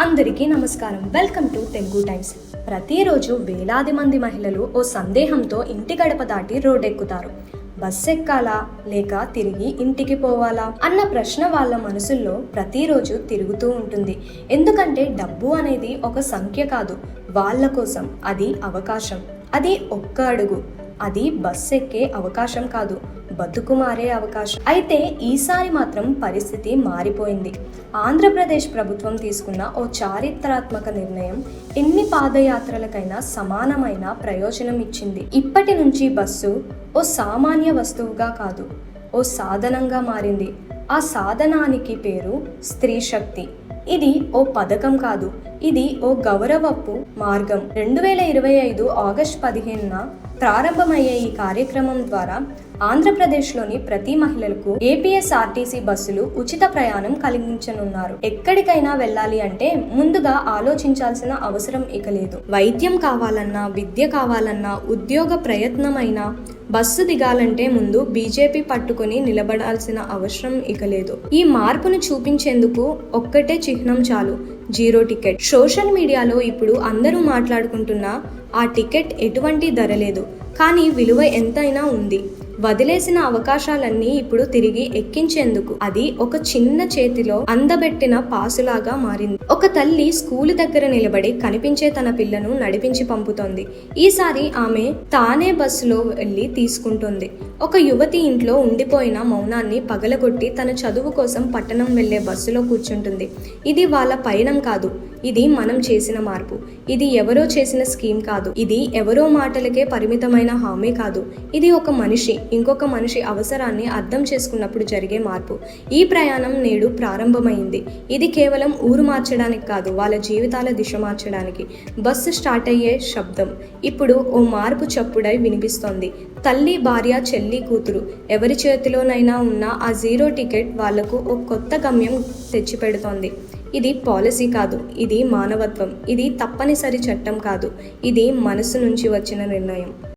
అందరికీ నమస్కారం. Welcome to Telugu times. ప్రతిరోజు వేలాది మంది మహిళలు ఓ సందేహంతో ఇంటి గడప దాటి రోడ్డెక్కుతారు. బస్సు ఎక్కాలా లేక తిరిగి ఇంటికి పోవాలా అన్న ప్రశ్న వాళ్ళ మనసుల్లో ప్రతిరోజు తిరుగుతూ ఉంటుంది. ఎందుకంటే డబ్బు అనేది ఒక సంఖ్య కాదు, వాళ్ళ కోసం అది అవకాశం. అది ఒక్క అడుగు, అది బస్సు ఎక్కే అవకాశం కాదు, బతుకు మారే అవకాశం. అయితే ఈసారి మాత్రం పరిస్థితి మారిపోయింది. ఆంధ్రప్రదేశ్ ప్రభుత్వం తీసుకున్న ఓ చారిత్రాత్మక నిర్ణయం ఎన్ని పాదయాత్రలకైనా సమానమైన ప్రయోజనం ఇచ్చింది. ఇప్పటి నుంచి బస్సు ఓ సామాన్య వస్తువుగా కాదు, ఓ సాధనంగా మారింది. ఆ సాధనానికి పేరు స్త్రీ శక్తి. ఇది ఓ పథకం కాదు, ఇది ఓ గౌరవపు మార్గం. 2025 ఆగస్టు 15న ప్రారంభమయ్యే ఈ కార్యక్రమం ద్వారా ఆంధ్రప్రదేశ్లోని ప్రతి మహిళలకు ఏపీఎస్ఆర్టీసీ బస్సులు ఉచిత ప్రయాణం కలిగించనున్నారు. ఎక్కడికైనా వెళ్ళాలి అంటే ముందుగా ఆలోచించాల్సిన అవసరం ఇక లేదు. వైద్యం కావాలన్నా, విద్య కావాలన్నా, ఉద్యోగ ప్రయత్నమైనా, బస్సు దిగాలంటే ముందు బీజేపీ పట్టుకుని నిలబడాల్సిన అవసరం ఇక లేదు. ఈ మార్పును చూపించేందుకు ఒక్కటే చిహ్నం చాలు, జీరో టికెట్. సోషల్ మీడియాలో ఇప్పుడు అందరూ మాట్లాడుకుంటున్న ఆ టికెట్ ఎటువంటి ధర లేదు, కానీ విలువ ఎంతైనా ఉంది. వదిలేసిన అవకాశాలన్నీ ఇప్పుడు తిరిగి ఎక్కించేందుకు అది ఒక చిన్న చేతిలో అందబెట్టిన పాసులాగా మారింది. ఒక తల్లి స్కూలు దగ్గర నిలబడి కనిపించే తన పిల్లను నడిపించి పంపుతోంది. ఈసారి ఆమె తానే బస్సులో వెళ్ళి తీసుకుంటుంది. ఒక యువతి ఇంట్లో ఉండిపోయిన మౌనాన్ని పగలగొట్టి తన చదువు కోసం పట్టణం వెళ్లే బస్సులో కూర్చుంటుంది. ఇది వాళ్ళ పయనం కాదు, ఇది మనం చేసిన మార్పు. ఇది ఎవరో చేసిన స్కీమ్ కాదు, ఇది ఎవరో మాటలకే పరిమితమైన హామీ కాదు. ఇది ఒక మనిషి ఇంకొక మనిషి అవసరాన్ని అర్థం చేసుకున్నప్పుడు జరిగే మార్పు. ఈ ప్రయాణం నేడు ప్రారంభమైంది. ఇది కేవలం ఊరు మార్చడానికి కాదు, వాళ్ళ జీవితాల దిశ మార్చడానికి. బస్సు స్టార్ట్ అయ్యే శబ్దం ఇప్పుడు ఓ మార్పు చప్పుడై వినిపిస్తోంది. తల్లి, భార్య, చెల్లి, కూతురు ఎవరి చేతిలోనైనా ఉన్న ఆ జీరో టికెట్ వాళ్లకు ఓ కొత్త గమ్యం తెచ్చిపెడుతోంది. ఇది పాలసీ కాదు, ఇది మానవత్వం. ఇది తప్పనిసరి చట్టం కాదు, ఇది మనసు నుంచి వచ్చిన నిర్ణయం.